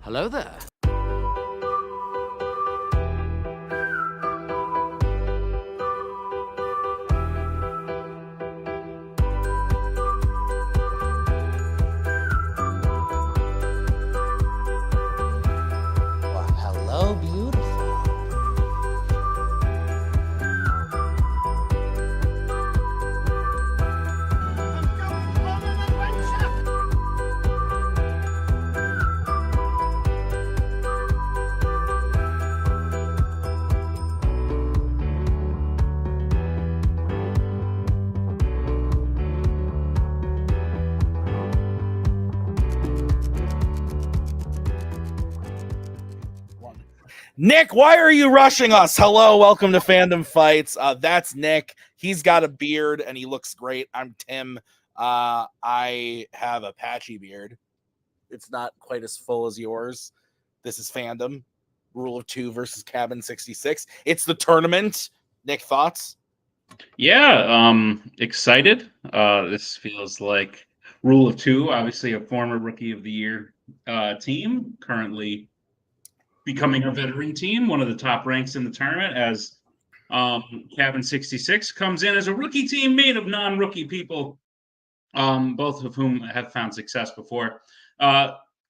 Hello there. Well, hello, beautiful. Nick, why are you rushing us? Hello, welcome to Fandom Fights. That's Nick. He's got a beard and he looks great. I'm Tim. I have a patchy beard. It's not quite as full as yours. This is Fandom. Rule of 2 versus Cabin 66. It's the tournament. Nick, thoughts? Yeah, excited. This feels like Rule of 2, obviously a former Rookie of the Year team, currently becoming a veteran team, one of the top ranks in the tournament, as Cabin 66 comes in as a rookie team made of non-rookie people, both of whom have found success before.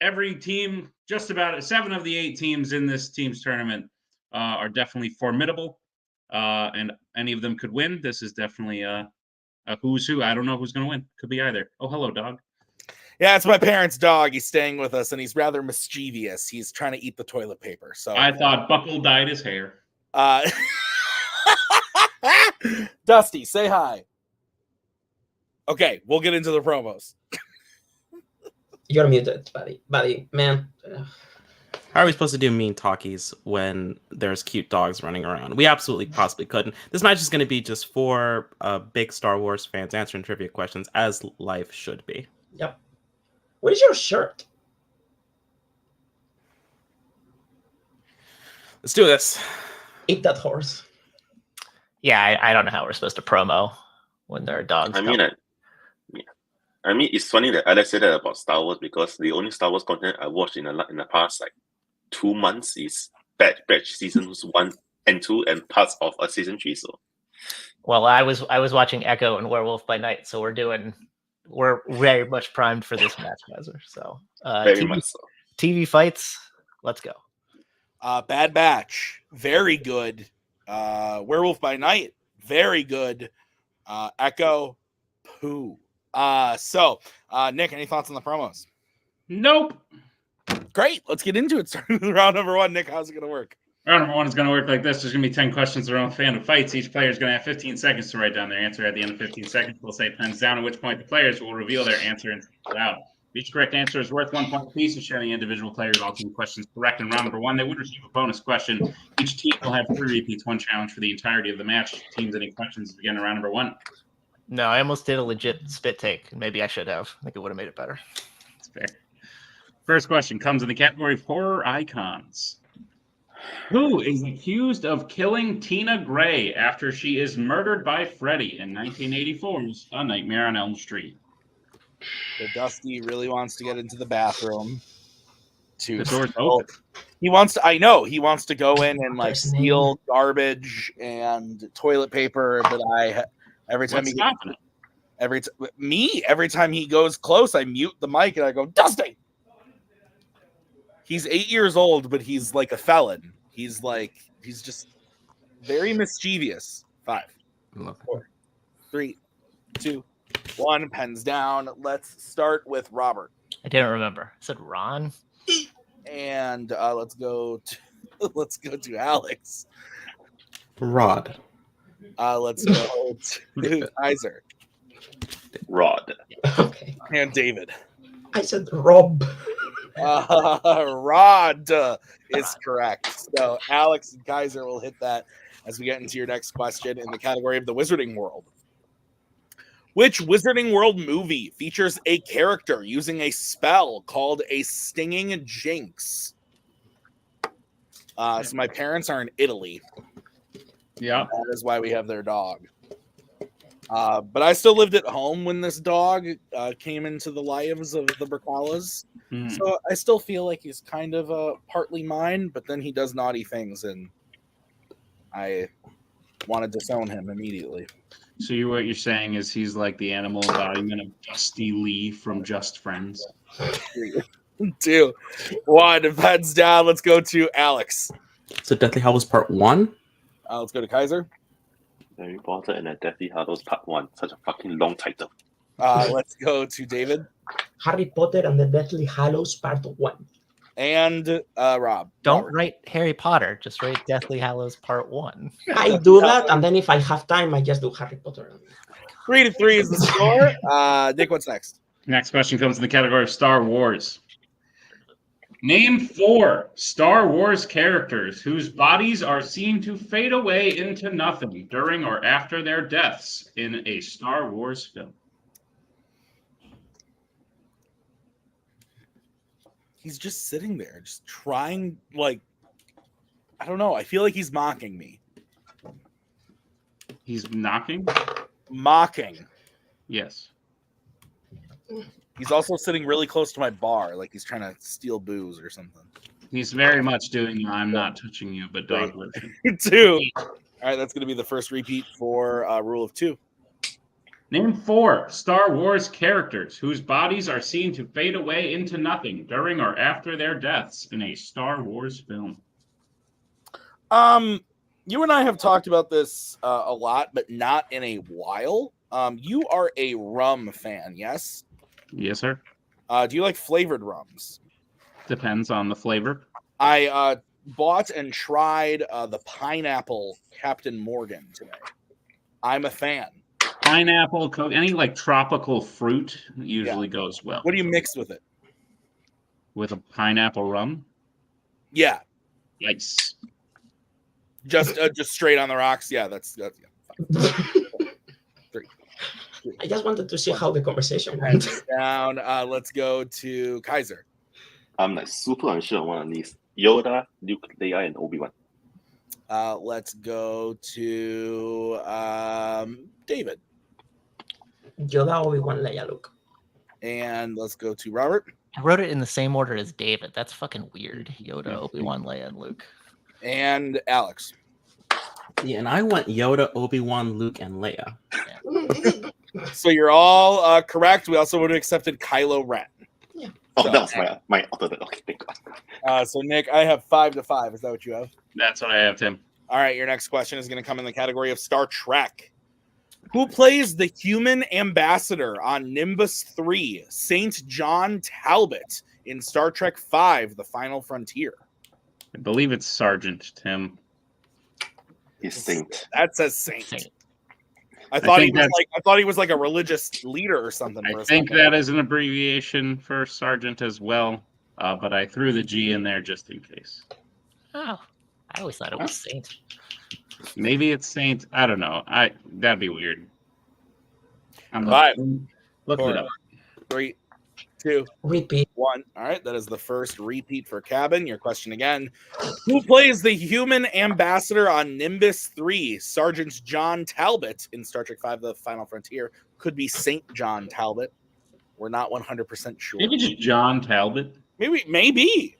Every team, just about 7 of the 8 teams in this team's tournament are definitely formidable, and any of them could win. This is definitely a who's who. I don't know who's going to win. Could be either. Oh, hello, dog. Yeah, it's my parents' dog. He's staying with us, and he's rather mischievous. He's trying to eat the toilet paper. So I thought Buckle dyed his hair. Dusty, say hi. Okay, we'll get into the promos. You gotta mute it, buddy, man. How are we supposed to do mean talkies when there's cute dogs running around? We absolutely possibly couldn't. This match is going to be just for big Star Wars fans answering trivia questions, as life should be. Yep. What is your shirt? Let's do this. Eat that horse. Yeah, I don't know how we're supposed to promo when there are dogs. I mean, it's funny that Alex said that about Star Wars, because the only Star Wars content I watched in the past 2 months is Bad Batch seasons 1 and 2 and parts of a season 3. So, well, I was watching Echo and Werewolf by Night, so we're very much primed for this match, Kaiser. So very much so. TV fights, let's go. Bad Batch, very good. Werewolf by Night, very good. Echo, poo. So, Nick, any thoughts on the promos? Nope. Great, let's get into it. Starting with round number 1. Nick, how's it going to work? Round number 1 is going to work like this. There's going to be 10 questions around Fandom Fights. Each player is going to have 15 seconds to write down their answer. At the end of 15 seconds, we'll say pens down, at which point the players will reveal their answer and speak it out. Each correct answer is worth 1 point apiece, and sharing the individual player with all 2 questions correct in round number 1, they would receive a bonus question. Each team will have 3 repeats, 1 challenge for the entirety of the match. Teams, any questions begin in round number 1? No, I almost did a legit spit take. Maybe I should have. I think it would have made it better. That's fair. First question comes in the category of horror icons. Who is accused of killing Tina Gray after she is murdered by Freddy in 1984's A Nightmare on Elm Street? So Dusty really wants to get into the bathroom. The door's open. He wants to. I know he wants to go in and steal garbage and toilet paper, but every time he goes close, I mute the mic and I go, Dusty. He's 8 years old, but he's like a felon. He's just very mischievous. 5, 4, 3, 2, 1. Pens down. Let's start with Robert. I didn't remember. I said Ron. And let's go to Alex. Rod. Let's go to Kaiser. Rod. Okay. And David. I said Rob. Rod is correct. So Alex and Kaiser will hit that as we get into your next question in the category of the Wizarding World. Which Wizarding World movie features a character using a spell called a stinging jinx? So my parents are in Italy. Yeah. That is why we have their dog. But I still lived at home when this dog came into the lives of the Berkalas. So I still feel like he's kind of partly mine, but then he does naughty things, and I want to disown him immediately. So what you're saying is he's like the animal embodiment of Dusty Lee from Just Friends. 2, 1, heads down. Let's go to Alex. So Deathly Hallows Part 1? Let's go to Kaiser. Harry Potter and the Deathly Hallows Part 1. Such a fucking long title. Let's go to David. Harry Potter and the Deathly Hallows Part 1. And Rob. Don't Robert. write Harry Potter. Just write Deathly Hallows Part 1. I do that, and then if I have time, I just do Harry Potter. 3-3 is the score. Nick, what's next? Next question comes in the category of Star Wars. Name 4 Star Wars characters whose bodies are seen to fade away into nothing during or after their deaths in a Star Wars film. He's just sitting there, just trying, like, I don't know. I feel like he's mocking me. He's knocking? Mocking. Yes. He's also sitting really close to my bar, like he's trying to steal booze or something. He's very much doing I'm not touching you, but dog version. 2. All right, that's going to be the first repeat for Rule of 2. Name 4 Star Wars characters whose bodies are seen to fade away into nothing during or after their deaths in a Star Wars film. You and I have talked about this a lot, but not in a while. You are a rum fan, yes? Yes, sir. Do you like flavored rums? Depends on the flavor. I bought and tried the pineapple Captain Morgan today. I'm a fan. Pineapple, Coke, any like tropical fruit usually goes well. What do you mix with it? With a pineapple rum? Yeah, Nice. just straight on the rocks. Yeah, that's yeah. 3. I just wanted to see how the conversation went. Down. Let's go to Kaiser. I'm like super unsure on one of these. Yoda, Luke, Leia, and Obi-Wan. Let's go to David. Yoda, Obi-Wan, Leia, Luke. And let's go to Robert. I wrote it in the same order as David. That's fucking weird. Yoda, Obi-Wan, Leia, and Luke. And Alex. Yeah, and I went Yoda, Obi-Wan, Luke, and Leia. So you're all correct. We also would have accepted Kylo Ren. Oh, So- that was my alternate. Okay, thank God. So Nick, I have 5-5. Is that what you have? That's what I have, Tim. All right, your next question is going to come in the category of Star Trek. Who plays the human ambassador on Nimbus 3, St. John Talbot, in Star Trek V, The Final Frontier? I believe it's Sergeant Tim. He's Saint. That says Saint. Saint. I thought think he was like a religious leader or something. I think that is an abbreviation for Sergeant as well, but I threw the G in there just in case. Oh, I always thought it was Saint. Maybe it's Saint. I don't know. That'd be weird. I'm Five, looking four, it up. 3, 2, Repeat. 1. All right, that is the first repeat for Cabin. Your question again. Who plays the human ambassador on Nimbus 3, Sergeant John Talbot, in Star Trek V, The Final Frontier? Could be St. John Talbot. We're not 100% sure. Maybe just John Talbot. Maybe.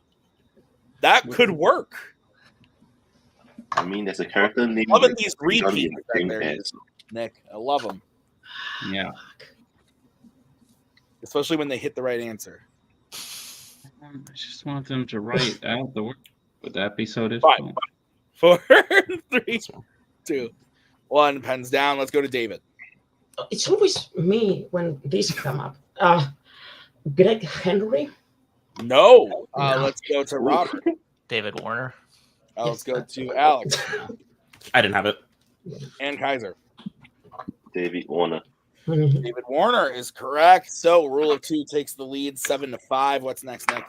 That could work. I mean, there's a character named. Loving these Johnny repeats, in the same there, as- Nick. I love them, Yeah. especially when they hit the right answer. I just want them to write out the word. Would that be so Fine. difficult? 4, 3, 2, 1. Pens down. Let's go to David. It's always me when these come up. Greg Henry. No. No. Let's go to Robert. David Warner. Let's go to Alex I didn't have it. and Kaiser. David Warner. David Warner is correct. So Rule of 2 takes the lead, 7-5. What's next, Nick?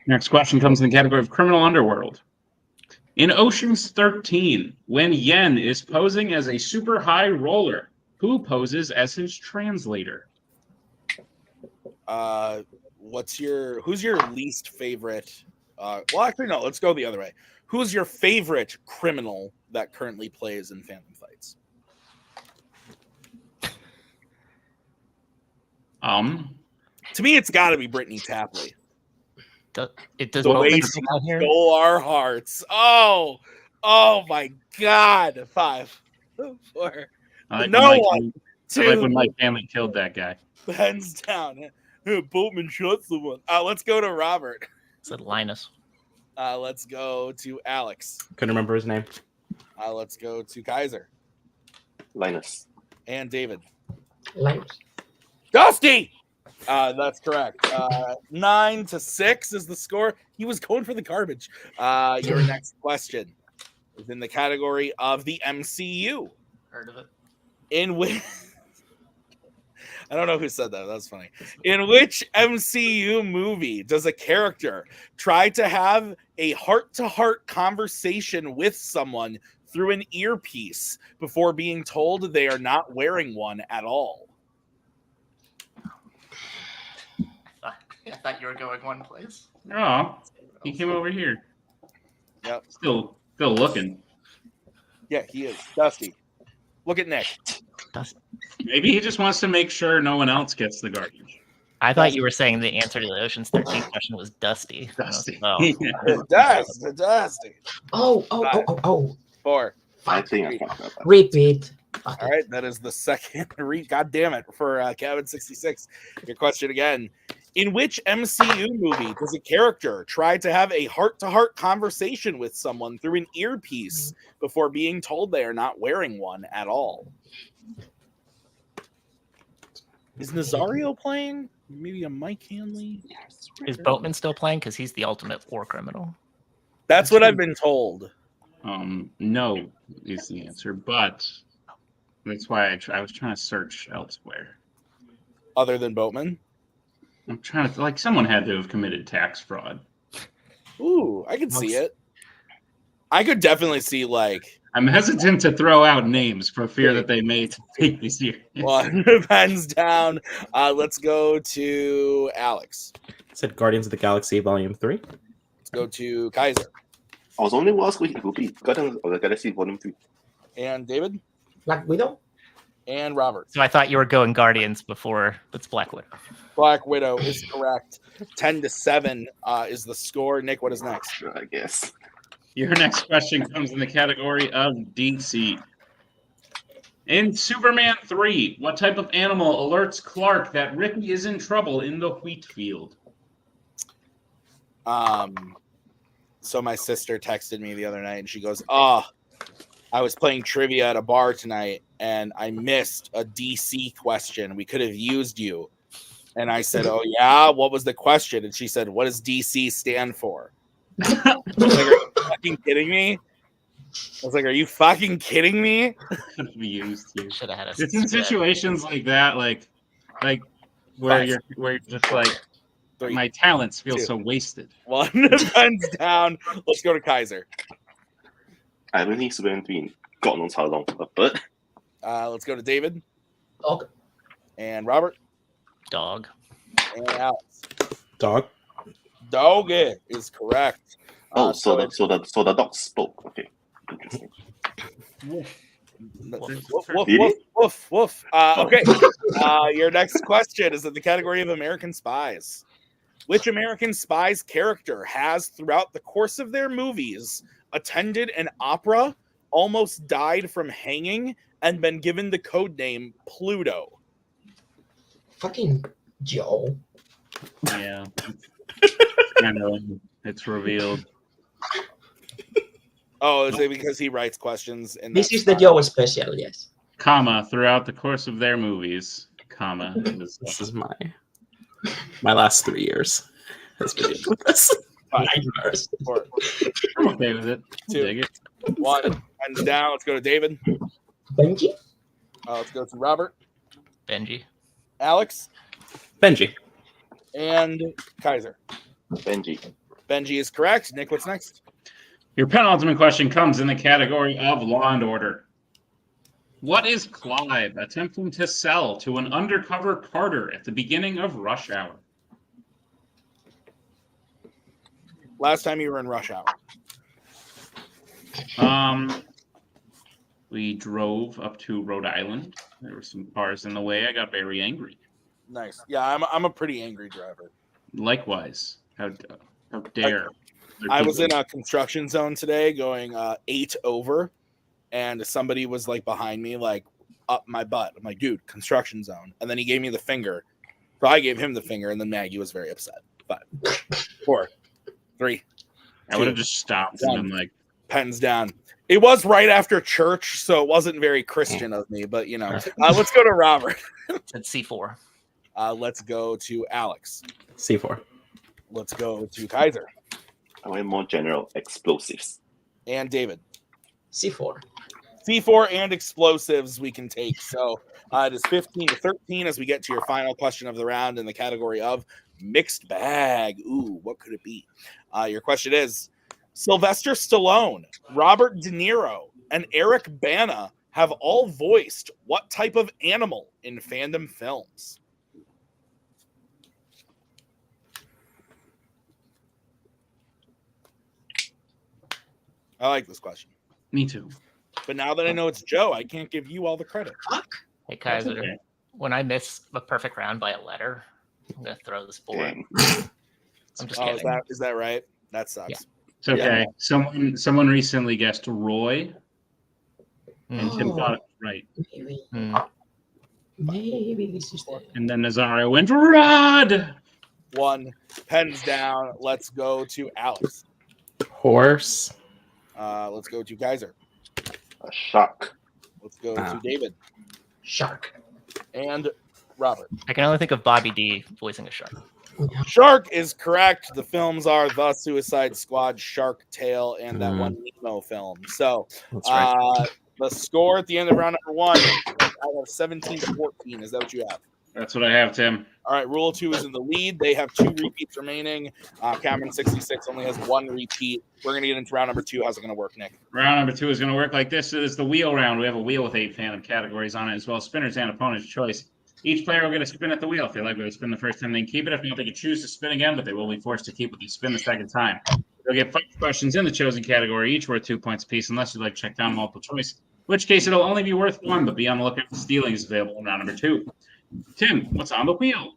Next question comes in the category of Criminal Underworld. In Ocean's 13, when Yen is posing as a super high roller, who poses as his translator? Who's your least favorite? Well, actually, no. Let's go the other way. Who's your favorite criminal that currently plays in Phantom Fights? To me, it's got to be Brittany Tapley. It does The both way stick she out here. stole our hearts. Oh my God! 5, 4. I like No when one. I like 2. when Mike Hanley killed that guy. Hands down. Boatman shot someone. Let's go to Robert. Said Linus. Let's go to Alex. Couldn't remember his name. Let's go to Kaiser Linus. and David. Linus. Dusty. That's correct. 9-6 is the score. He was going for the garbage. Your next question is in the category of the MCU. Heard of it? In which I don't know who said that. That's funny. In which MCU movie does a character try to have a heart-to-heart conversation with someone through an earpiece before being told they are not wearing one at all? I thought you were going one place. Oh, he came over here. Yep. Still looking. Yeah, he is. Dusty. Look at Nick. Maybe he just wants to make sure no one else gets the garbage. I thought you were saying the answer to the Ocean's 13 question was Dusty. Dusty. Oh. It does. It does. Oh. 4. I think I fucked up. Repeat. Okay. All right, that is the second read. God damn it, for Cabin 66. Your question again. In which MCU movie does a character try to have a heart-to-heart conversation with someone through an earpiece before being told they are not wearing one at all? Is Nazario playing? Maybe a Mike Hanley? Is Boatman still playing? Because he's the ultimate war criminal. That's what I've been told. No is the answer, but that's why I was trying to search elsewhere. Other than Boatman? I'm trying to, like, someone had to have committed tax fraud. Ooh, I could see it. I could definitely see, like... I'm hesitant to throw out names for fear that they may take this year. One pens down. Let's go to Alex. It said Guardians of the Galaxy Volume 3. Let's go to Kaiser. I was only one school, it would be Guardians of the Galaxy Volume 3. And David. Black Widow. And Robert. So I thought you were going Guardians before it's Black Widow. Black Widow is correct. 10-7 is the score. Nick, what is next? Sure, I guess. Your next question comes in the category of DC. In Superman 3, what type of animal alerts Clark that Ricky is in trouble in the wheat field? So my sister texted me the other night and she goes, I was playing trivia at a bar tonight and I missed a DC question. We could have used you. And I said, oh yeah, what was the question? And she said, what does DC stand for? I was like, are you fucking kidding me? I was like, are you fucking kidding me? Could have used you. Should have had a. It's in situations like that, like where you're just like, 3, my talents feel 2. so wasted. 1 pens down. Let's go to Kaiser. I haven't seen Superman 3 in God knows how long, but Let's go to David. Okay. And Robert. Dog. And Alex. Dog. Doggy is correct. so the dog spoke. Okay, interesting. Woof, Woof. woof, woof, woof. Okay. Your next question is in the category of American Spies. Which American Spies character has, throughout the course of their movies, attended an opera, almost died from hanging, and been given the codename Pluto? Fucking Joe. Yeah. And it's revealed. Oh, is it because he writes questions? In This that is the style? Joe special, yes. Comma, throughout the course of their movies, comma. This is my last 3 years has been dealing with this. Nightmares. 4, I'm okay with it. 2, Dig it. 1. Hands down. Let's go to David. Benji? Let's go to Robert. Benji. Alex. Benji. And Kaiser. Benji. Benji is correct. Nick, what's next? Your penultimate question comes in the category of Law and Order. What is Clive attempting to sell to an undercover Carter at the beginning of Rush Hour? Last time you were in Rush Hour. We drove up to Rhode Island. There were some cars in the way. I got very angry. Nice. Yeah, I'm a pretty angry driver. Likewise. How dare. I was in a construction zone today going 8 over, and somebody was like behind me, like up my butt. I'm like, dude, construction zone. And then he gave me the finger. So I gave him the finger, and then Maggie was very upset. 5, 4, 3. I would have just stopped and been like, pens down. It was right after church, so it wasn't very Christian of me, but let's go to Robert. Said C4. Let's go to Alex. C4. Let's go to Kaiser. I went more general explosives. And David. C4. C4 and explosives we can take. So it is 15-13 as we get to your final question of the round in the category of mixed bag. Ooh, what could it be? Your question is, Sylvester Stallone, Robert De Niro, and Eric Bana have all voiced what type of animal in Fandom films? I like this question. me too. But now that I know it's Joe, I can't give you all the credit. Hey, Kaiser, okay. when I miss a perfect round by a letter, I'm going to throw this board. Dang. I'm just Oh, kidding. is that right? That sucks. Yeah. It's okay. Someone recently guessed Roy, and Tim Oh. got it right. Maybe, Hmm. maybe this is the... And then Nazario went, Rod! 1, pens down. Let's go to Alex. Horse. Let's go to Kaiser. A shark. Let's go to David Shark. and Robert. I can only think of Bobby D voicing a shark. Shark is correct. The films are The Suicide Squad, Shark Tale, and that one Nemo film. So That's right. the score at the end of round number 1 out of 17-14. Is that what you have? That's what I have, Tim. All right, Rule 2 is in the lead. They have 2 repeats remaining. Cameron 66 only has 1 repeat. We're going to get into round number 2. How's it going to work, Nick? Round number 2 is going to work like this. It is the wheel round. We have a wheel with 8 Fandom categories on it, as well as spinners and opponent's choice. Each player will get a spin at the wheel. If they like what they spin the first time, they can keep it. If not, they can choose to spin again, but they will be forced to keep what they spin the second time. They'll get 5 questions in the chosen category, each worth 2 points apiece, unless you'd like to check down multiple choice, in which case it'll only be worth 1, but be on the lookout for stealings available in round number 2. Tim, what's on the wheel?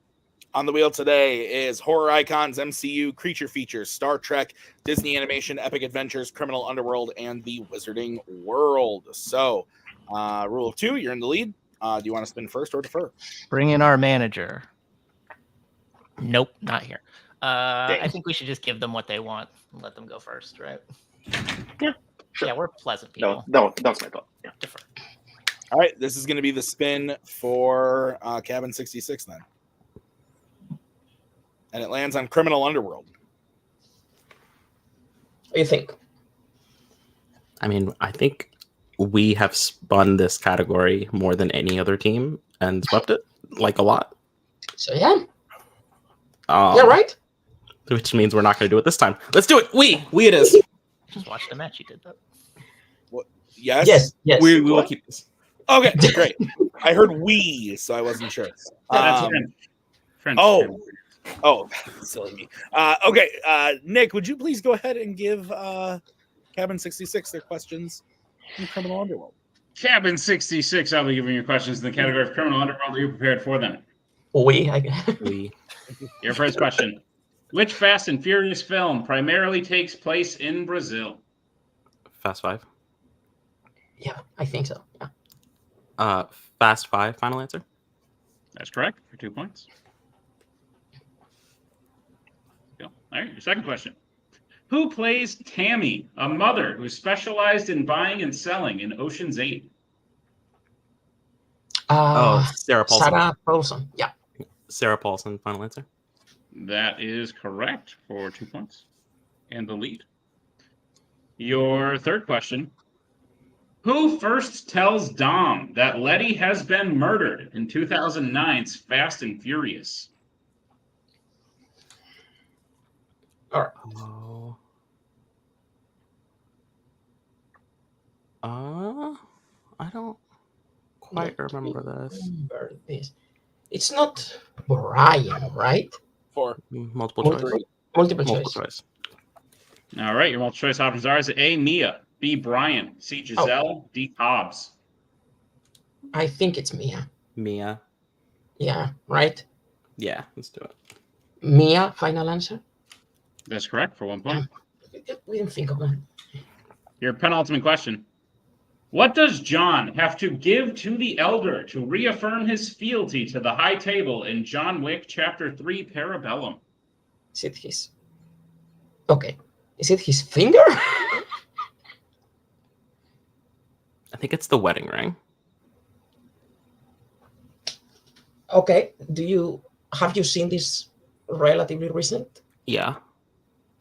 On the wheel today is horror icons, MCU, creature features, Star Trek, Disney animation, epic adventures, criminal underworld, and the wizarding world. So, rule of 2, you're in the lead. Do you want to spin first or defer? Bring in our manager. Nope, not here. I think we should just give them what they want and let them go first, right? Yeah, sure. Yeah, we're pleasant people. No, that was my thought. Yeah. Defer. All right, this is going to be the spin for Cabin 66 then. And it lands on criminal underworld. What do you think? I mean, I think we have spun this category more than any other team and swept it like a lot. So yeah, Yeah, right. Which means we're not going to do it this time. Let's do it. We it is. Just watch the match. You did that. Yes? Yes. We will keep this. Okay, great. I heard we, so I wasn't sure. That's French. Oh, silly me. Okay, Nick, would you please go ahead and give Cabin 66 their questions in criminal underworld? Cabin 66, I'll be giving you questions in the category of criminal underworld. Are you prepared for them? We. Your first question. Which Fast and Furious film primarily takes place in Brazil? Fast 5. Yeah, I think so. Yeah. Fast 5, final answer. That's correct, for 2 points. All right, your second question. Who plays Tammy, a mother who specialized in buying and selling in Ocean's 8? Sarah Paulson. Sarah Paulson. Yeah. Sarah Paulson, final answer. That is correct for 2 points. And the lead. Your third question. Who first tells Dom that Letty has been murdered in 2009's Fast and Furious? All right. I don't quite remember this. Remember this. It's not Brian, right? For Multiple choice. Multiple Multiple choice. choice. All right, your multiple choice options are: is it A, Mia, B, Brian, C, Giselle, D, Hobbs? I think it's Mia. Mia. Yeah, right? Yeah, let's do it. Mia, final answer? That's correct for 1 point. We didn't think of that. Your penultimate question. What does John have to give to the Elder to reaffirm his fealty to the High Table in John Wick Chapter 3 Parabellum? Is it his... Okay. Is it his finger? I think it's the wedding ring. Okay. Have you seen this relatively recent? Yeah.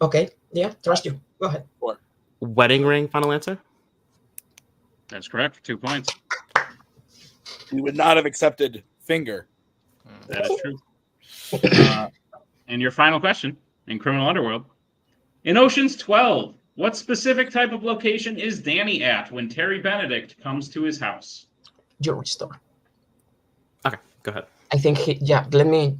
Okay. Yeah, trust you. Go ahead. Wedding ring, final answer? That's correct for 2 points. You would not have accepted finger. That is true. And your final question in Criminal Underworld. In Ocean's 12, what specific type of location is Danny at when Terry Benedict comes to his house? Jewelry store. Okay, go ahead. I think let me...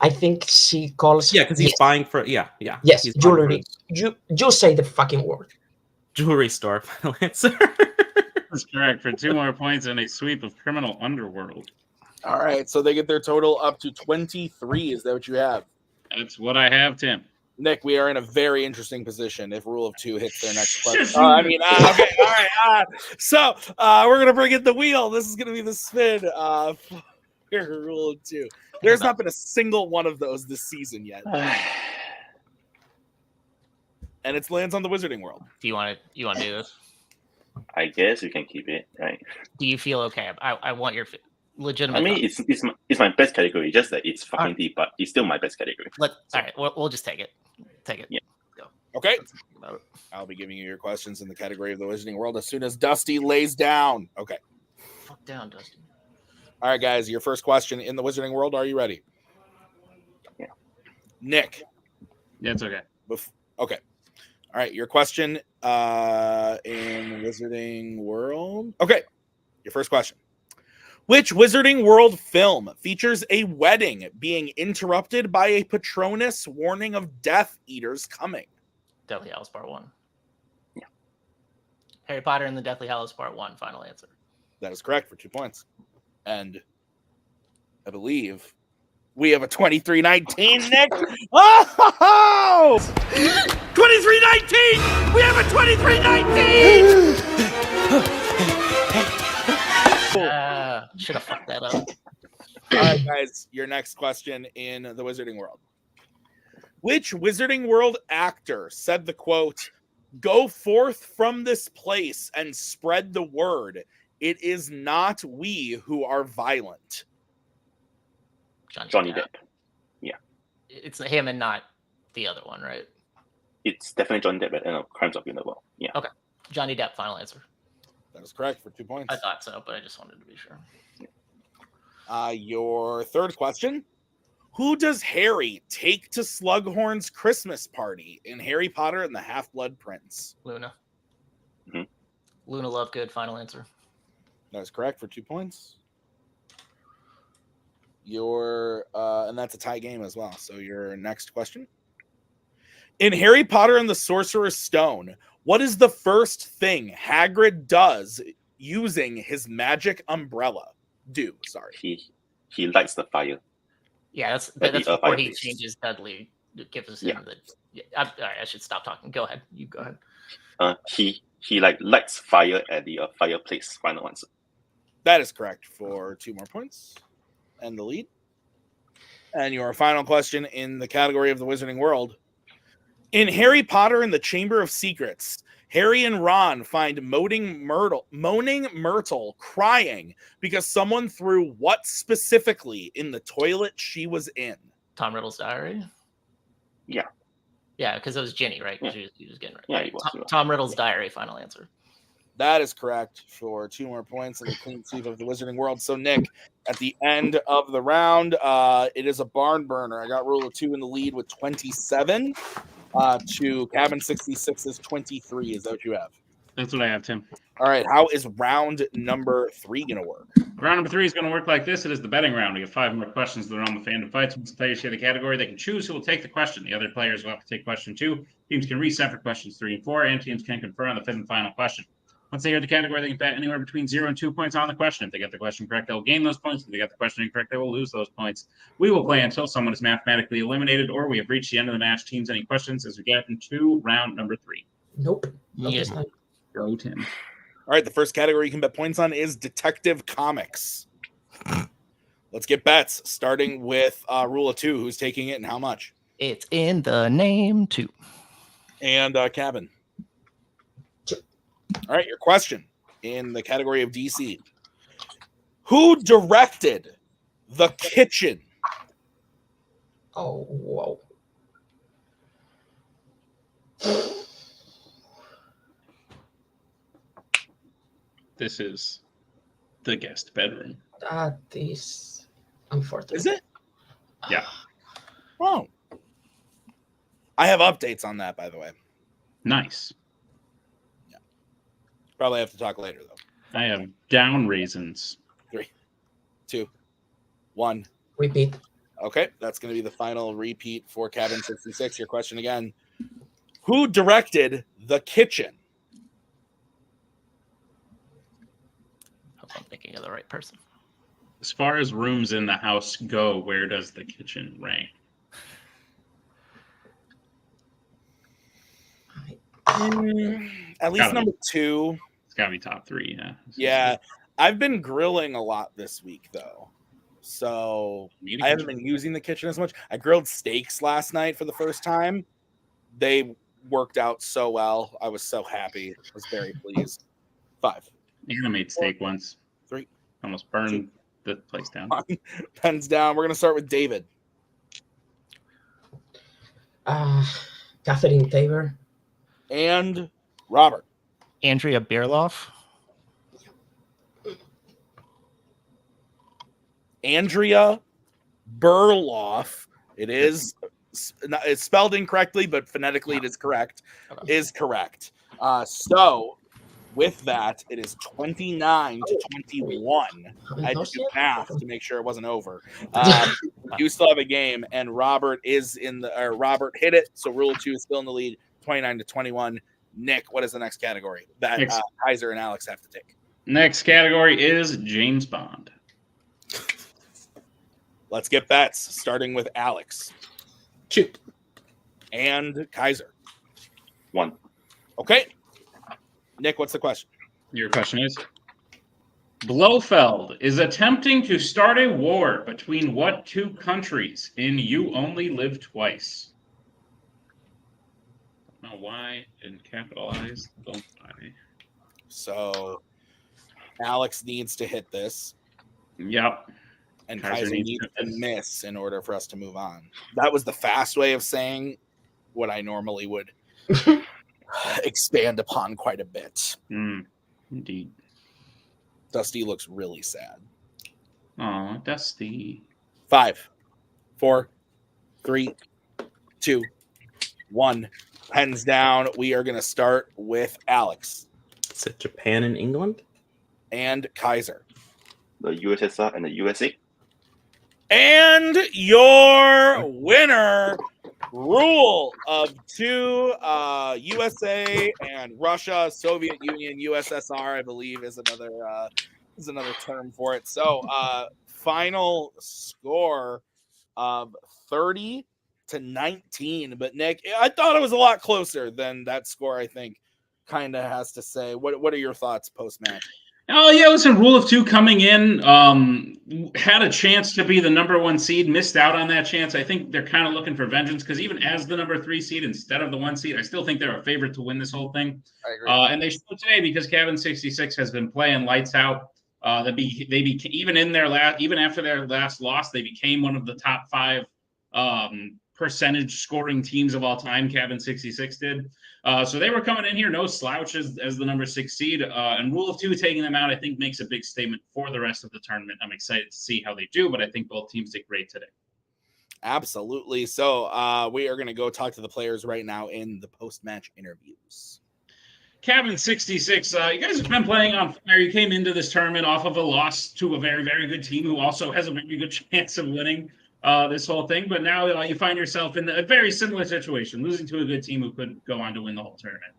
I think she calls... Yeah, because he's buying for... Yeah. Yes, He's buying for jewelry. his You say the fucking word. jewelry store, final answer. That's correct for 2 more points and a sweep of Criminal Underworld. All right, so they get their total up to 23. Is that what you have? That's what I have, Tim. Nick, we are in a very interesting position if Rule of 2 hits their next question. Okay, all right. So we're going to bring in the wheel. This is going to be the spin for Rule of 2. There's not been a single one of those this season yet. And it lands on the Wizarding World. Do you want to do this? I guess you can keep it, right? Do you feel okay? I want your legitimate. I mean, it's my best category. Just that it's fucking deep, but it's still my best category. All right, we'll just take it. Take it. Yeah. Go. Okay. About it. I'll be giving you your questions in the category of the Wizarding World as soon as Dusty lays down. Okay. Fuck down, Dusty. All right, guys. Your first question in the Wizarding World. Are you ready? Yeah. Nick. Yeah, it's okay. Okay. All right. Your question in the Wizarding World. Okay. Your first question. Which Wizarding World film features a wedding being interrupted by a Patronus warning of Death Eaters coming? Deathly Hallows Part 1. Yeah. Harry Potter and the Deathly Hallows Part 1. Final answer. That is correct for 2 points. And I believe we have a 23-19, Nick. Oh! 23-19! We have a 23-19! Should have fucked that up. All right, guys, your next question in the Wizarding World. Which Wizarding World actor said the quote, "Go forth from this place and spread the word. It is not we who are violent"? Johnny Depp. Yeah. It's him and not the other one, right? It's definitely Johnny Depp at Crimes of Grindelwald. Yeah. Okay. Johnny Depp, final answer. That is correct for 2 points. I thought so, but I just wanted to be sure. Your third question. Who does Harry take to Slughorn's Christmas party in Harry Potter and the Half-Blood Prince? Luna. Mhm. Luna Lovegood, final answer. That is correct for 2 points. And that's a tie game as well. So your next question. In Harry Potter and the Sorcerer's Stone, what is the first thing Hagrid does using his magic umbrella? He lights the fire. Yeah, that's the before he fireplace. changes Dudley. It gives Yeah. him the. Yeah, all right, I should stop talking. Go ahead. You go ahead. He lights fire at the fireplace. Final answer. That is correct for 2 more points and the lead. And your final question in the category of the Wizarding World. In Harry Potter and the Chamber of Secrets, Harry and Ron find moaning Myrtle crying because someone threw what specifically in the toilet she was in? Tom Riddle's diary. Yeah. Yeah, because it was Ginny, right? Yeah. He was getting right. Yeah, he was. Tom Riddle's diary. Final answer. That is correct for 2 more points in the clean sweep of the Wizarding World. So, Nick, at the end of the round, it is a barn burner. I got Rule of 2 in the lead with 27 to Cabin 66's 23. Is that what you have? That's what I have, Tim. All right. How is round number 3 going to work? Round number 3 is going to work like this. It is the betting round. We have 5 more questions that are on the Fandom Fights. Once the players share the category, they can choose who will take the question. The other players will have to take question 2. Teams can reset for questions 3 and 4, and teams can confer on the 5th and final question. Once they hear the category, they can bet anywhere between 0 and 2 points on the question. If they get the question correct, they'll gain those points. If they get the question incorrect, they will lose those points. We will play until someone is mathematically eliminated or we have reached the end of the match. Teams, any questions as we get into round number 3? Nope. Not this Yeah. time. Go, Tim. All right, the first category you can bet points on is Detective Comics. Let's get bets, starting with Rule of 2. Who's taking it and how much? It's in the name too. And Cabin. All right, your question in the category of DC. Who directed The Kitchen? Oh, whoa. This is the guest bedroom. That is unfortunate. Is it? Yeah. Oh. I have updates on that, by the way. Nice. Probably have to talk later, though. I have down raisins. 3, 2, 1. Repeat. Okay, that's going to be the final repeat for Cabin 66. Your question again. Who directed The Kitchen? Hope I'm thinking of the right person. As far as rooms in the house go, where does the kitchen rank? At least Gotta be. number 2. It's got to be top 3, yeah. Yeah, I've been grilling a lot this week, though. So I haven't been using the kitchen as much. I grilled steaks last night for the first time. They worked out so well. I was so happy. I was very pleased. 5. I made steak once. 3. Almost burned the place down. Pens down. We're going to start with David. Catherine Tabor. And Robert. Andrea Beerloff. Andrea Berloff. It is. It's spelled incorrectly, but phonetically it is correct. Okay. Is correct. So with that, it is 29 to 21. I had to do math to make sure it wasn't over. You still have a game, and Robert is in the. Robert hit it, so Rule 2 is still in the lead, 29 to 21. Nick, what is the next category that Kaiser and Alex have to take? Next category is James Bond. Let's get bets, starting with Alex. 2. And Kaiser. 1. Okay. Nick, what's the question? Your question is, Blofeld is attempting to start a war between what 2 countries in You Only Live Twice? Don't know why didn't capitalize. Don't lie. So Alex needs to hit this. Yep. And Kaiser Kaiser needs to miss in order for us to move on. That was the fast way of saying what I normally would expand upon quite a bit. Indeed. Dusty looks really sad. Oh, Dusty. 5, 4, 3, 2, 1. Pens down. We are going to start with Alex. Is it Japan and England? And Kaiser. The USSR and the USA. And your winner, Rule of 2, USA and Russia, Soviet Union, USSR, I believe is another term for it. So final score of 30 to 19. But Nick, I thought it was a lot closer than that score, I think, kind of has to say. What are your thoughts post-match? Oh, yeah, listen, Rule of 2 coming in, had a chance to be the number 1 seed, missed out on that chance. I think they're kind of looking for vengeance because even as the number 3 seed instead of the 1 seed, I still think they're a favorite to win this whole thing. I agree. And they showed today because Cabin 66 has been playing lights out. Even after their last loss, they became one of the top 5 percentage scoring teams of all time. Cabin 66 did. So they were coming in here, no slouch as the number 6 seed. And Rule of 2 taking them out, I think, makes a big statement for the rest of the tournament. I'm excited to see how they do, but I think both teams did great today. Absolutely. So we are going to go talk to the players right now in the post-match interviews. Cabin 66, you guys have been playing on fire. You came into this tournament off of a loss to a very, very good team who also has a very good chance of winning this whole thing. But now you find yourself in a very similar situation, losing to a good team who could go on to win the whole tournament.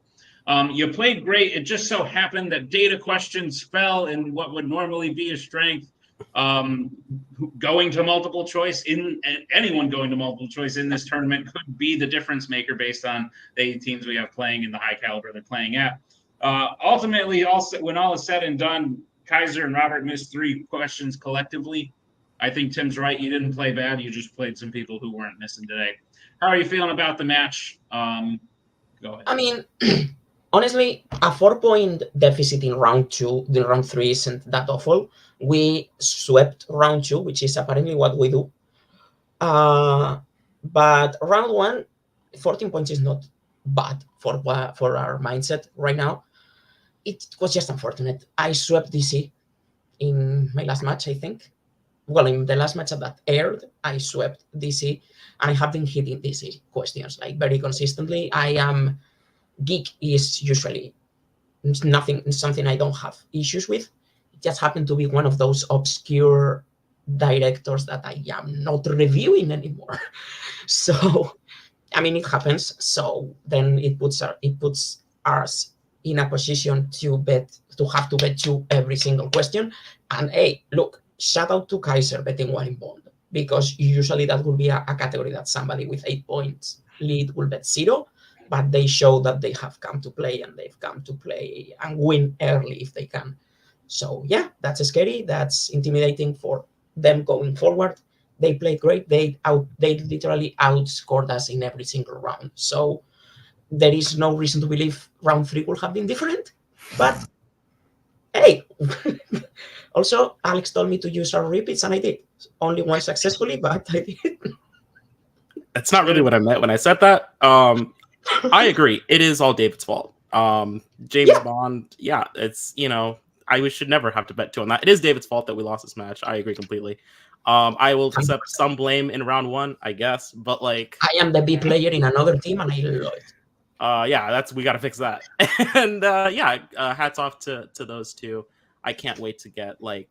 You played great. It just so happened that data questions fell in what would normally be a strength. Going to multiple choice anyone going to multiple choice in this tournament could be the difference maker based on the 8 teams we have playing and the high caliber they're playing at. Ultimately, when all is said and done, Kaiser and Robert missed 3 questions collectively. I think Tim's right. You didn't play bad. You just played some people who weren't missing today. How are you feeling about the match? Go ahead. I mean, honestly, a 4-point deficit in round 2, the round 3 isn't that awful. We swept round 2, which is apparently what we do. But round 1, 14 points is not bad for our mindset right now. It was just unfortunate. I swept DC in my last match, I think. Well, in the last match that aired, I swept DC, and I have been hitting DC questions like very consistently. Geek is usually something I don't have issues with. It just happened to be one of those obscure directors that I am not reviewing anymore. So, I mean, it happens. So then it puts us in a position to have to bet to every single question. And hey, look, shout out to Kaiser betting 1 in Bond, because usually that would be a category that somebody with 8 points lead will bet 0. But they show that they have come to play, and they've come to play and win early if they can. So yeah, that's scary. That's intimidating for them going forward. They played great. They literally outscored us in every single round. So there is no reason to believe round 3 will have been different. But hey, also Alex told me to use our repeats, and I did. Only one successfully, but I did. That's not really what I meant when I said that. I agree. It is all David's fault. James Bond, it's, we should never have to bet 2 on that. It is David's fault that we lost this match. I agree completely. I will accept some blame in round 1, I guess, but like I am the B player in another team, and I love it. we got to fix that. And hats off to those 2. I can't wait to get like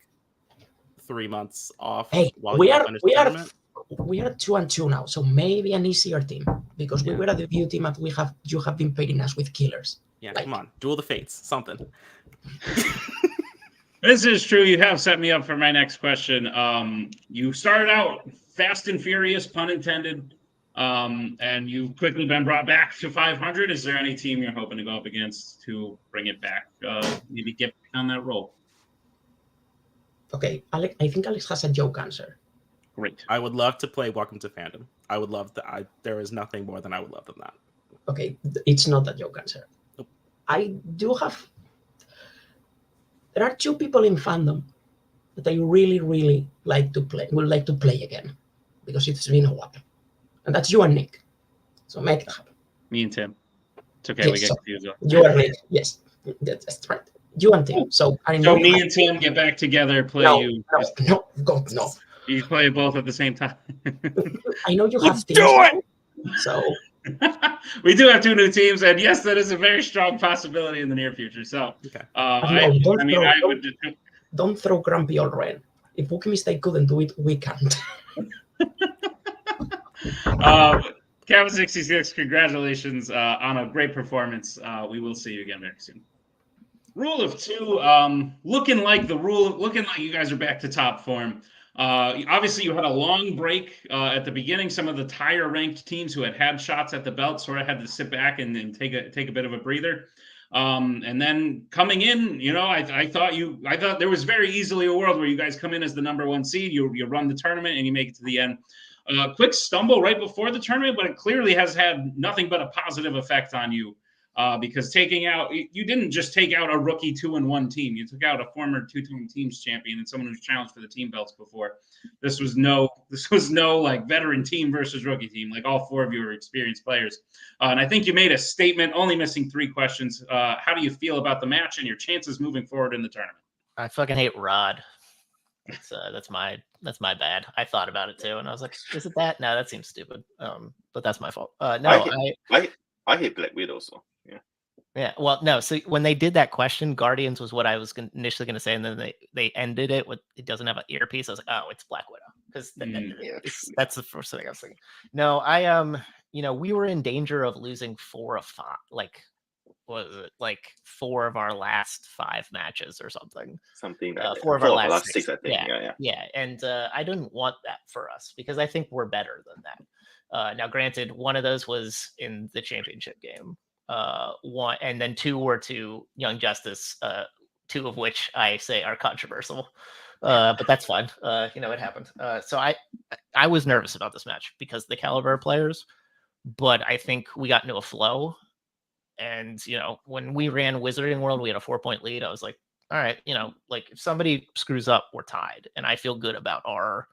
3 months off. Hey, while we you are finish the tournament. 2-2 now, so maybe an easier team, because we were a debut team, and you have been pairing us with killers. Yeah, come on, Duel of the Fates, something. This is true. You have set me up for my next question. You started out fast and furious, pun intended, and you've quickly been brought back to 500. Is there any team you're hoping to go up against to bring it back? Maybe get on that roll. Okay, Alex, I think Alex has a joke answer. Great. I would love to play Welcome to Fandom. I would love that. There is nothing more than I would love than that. Okay, it's not a joke answer. Nope. I do have. There are 2 people in Fandom that I really, really would like to play again, because it's been a while, and that's you and Nick. So make it happen. Me and Tim. It's okay. Yes, we get so confused. You are Nick. Yes, that's right. You and Tim. So I know. So me and Tim get back together, play you. No, God, no. You play both at the same time. I know you Let's have teams. do it! So we do have 2 new teams, and yes, that is a very strong possibility in the near future. So, okay. Don't throw Grumpy or Ren. If Wookie Mistake couldn't do it, we can't. Kevin 66, congratulations on a great performance. We will see you again very soon. Rule of 2, looking like you guys are back to top form. Obviously, you had a long break at the beginning. Some of the higher ranked teams who had shots at the belt sort of had to sit back and take a bit of a breather. And then coming in, I thought there was very easily a world where you guys come in as the number 1 seed, you run the tournament, and you make it to the end. Quick stumble right before the tournament, but it clearly has had nothing but a positive effect on you. Because you didn't just take out a rookie 2-1 team. You took out a former 2-time teams champion and someone who's challenged for the team belts before. This was no like veteran team versus rookie team. Like all 4 of you are experienced players. And I think you made a statement, only missing 3 questions. How do you feel about the match and your chances moving forward in the tournament? I fucking hate Rod. That's my bad. I thought about it too, and I was like, is it that? No, that seems stupid. But that's my fault. I hate Black Widow, so yeah. Yeah, well, no. So when they did that question, Guardians was what I was initially going to say, and then they ended it with it doesn't have an earpiece. I was like, oh, it's Black Widow, because that's the first thing I was thinking. No, we were in danger of losing 4 of 5. Like, what was it, like 4 of our last 5 matches or something. Something like that. 4 of 4 our of our last last 6, I think. Yeah. Yeah, and I didn't want that for us because I think we're better than that. Now, granted, one of those was in the championship game, one, and then 2 were to Young Justice, 2 of which I say are controversial, but that's fine. It happened. So I was nervous about this match because of the caliber of players, but I think we got into a flow. And, when we ran Wizarding World, we had a 4-point lead. I was like, all right, like if somebody screws up, we're tied. And I feel good about our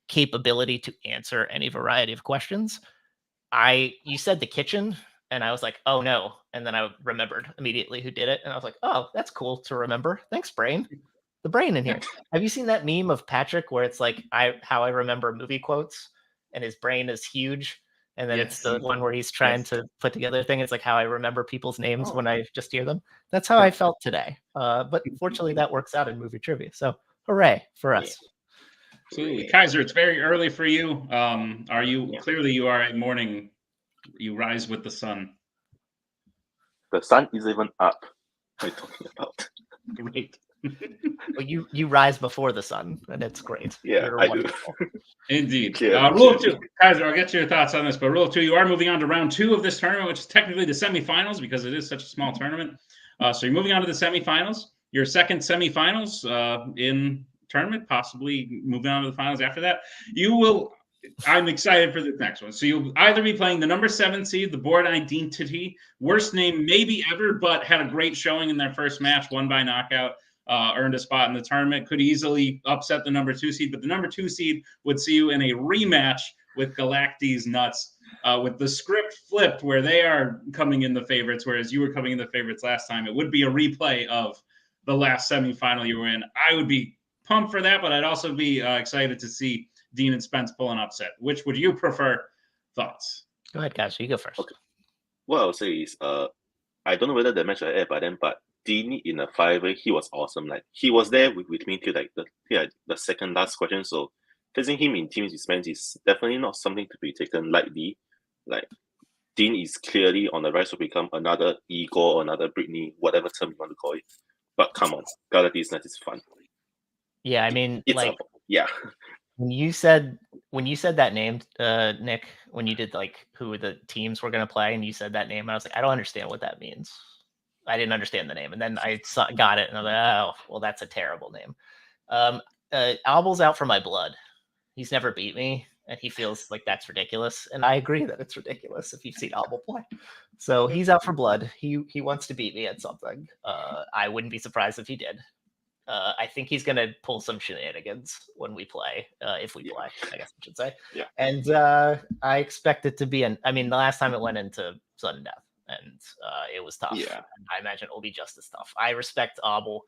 capability to answer any variety of questions. You said the kitchen, and I was like, oh no. And then I remembered immediately who did it. And I was like, oh, that's cool to remember. Thanks, brain. The brain in here. Have you seen that meme of Patrick where it's like how I remember movie quotes and his brain is huge? And then it's the one where he's trying to put together a thing. It's like how I remember people's names when I just hear them. That's how I felt today. But fortunately, that works out in movie trivia. So hooray for us. Absolutely. Kaiser, it's very early for you. Are you clearly you are a morning, you rise with the sun. The sun is even up. What are you talking about? Great. Well, you rise before the sun, and it's great. Yeah, You're I wonderful. Do. Indeed. Clearly. Rule of 2. Kaiser, I'll get your thoughts on this, but rule of 2, you are moving on to round 2 of this tournament, which is technically the semifinals because it is such a small tournament. So you're moving on to the semifinals. Your second semifinals in tournament, possibly moving on to the finals after that. I'm excited for the next one. So you'll either be playing the number 7 seed, the Board Identity, worst name maybe ever, but had a great showing in their first match, won by knockout, earned a spot in the tournament, could easily upset the number 2 seed, but the number 2 seed would see you in a rematch with Galactes Nuts, with the script flipped where they are coming in the favorites, whereas you were coming in the favorites last time. It would be a replay of the last semifinal you were in. I would be pumped for that, but I'd also be excited to see Dean and Spence pull an upset. Which would you prefer? Thoughts? Go ahead, guys. You go first. Okay. What I'll say is, I don't know whether the match I aired by then, but Dean in a 5-way, he was awesome. Like he was there with me till like the second last question. So facing him in teams with Spence is definitely not something to be taken lightly. Like Dean is clearly on the rise to become another Igor or another Britney, whatever term you want to call it. But come on, Galactes Nuts is fun. Yeah, I mean, It's like yeah. when you said that name, Nick, when you did like who the teams were going to play, and you said that name, I was like, I don't understand what that means. I didn't understand the name, and then I got it, and I was like, oh, well, that's a terrible name. Albel's out for my blood. He's never beat me, and he feels like that's ridiculous, and I agree that it's ridiculous if you've seen Albel play. So he's out for blood. He wants to beat me at something. I wouldn't be surprised if he did. I think he's going to pull some shenanigans when we play, if we play, I guess I should say. Yeah. And I expect it to be the last time it went into sudden death, and it was tough. Yeah. I imagine it will be just as tough. I respect Abel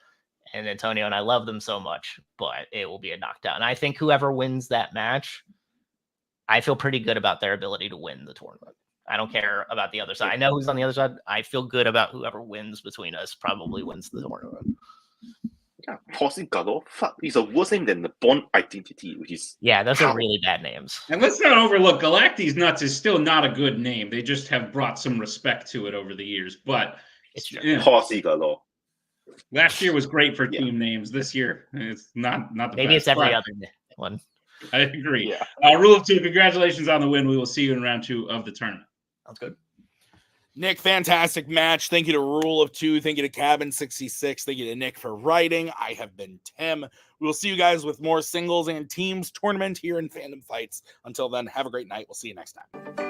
and Antonio, and I love them so much, but it will be a knockdown. I think whoever wins that match, I feel pretty good about their ability to win the tournament. I don't care about the other side. I know who's on the other side. I feel good about whoever wins between us probably wins the tournament. Yeah, Posse Galore, fuck, it's a worse name than the Bond Identity, which is those are really bad names. And let's not overlook Galactes Nuts is still not a good name. They just have brought some respect to it over the years. But it's true. Posse Galore. Last year was great for team names. This year, it's not the Maybe best. It's every other one. I agree. Yeah. Rule of 2, congratulations on the win. We will see you in round 2 of the tournament. Sounds good. Nick, fantastic match. Thank you to Rule of 2. Thank you to Cabin66. Thank you to Nick for writing. I have been Tim. We will see you guys with more singles and teams tournament here in Fandom Fights. Until then, have a great night. We'll see you next time.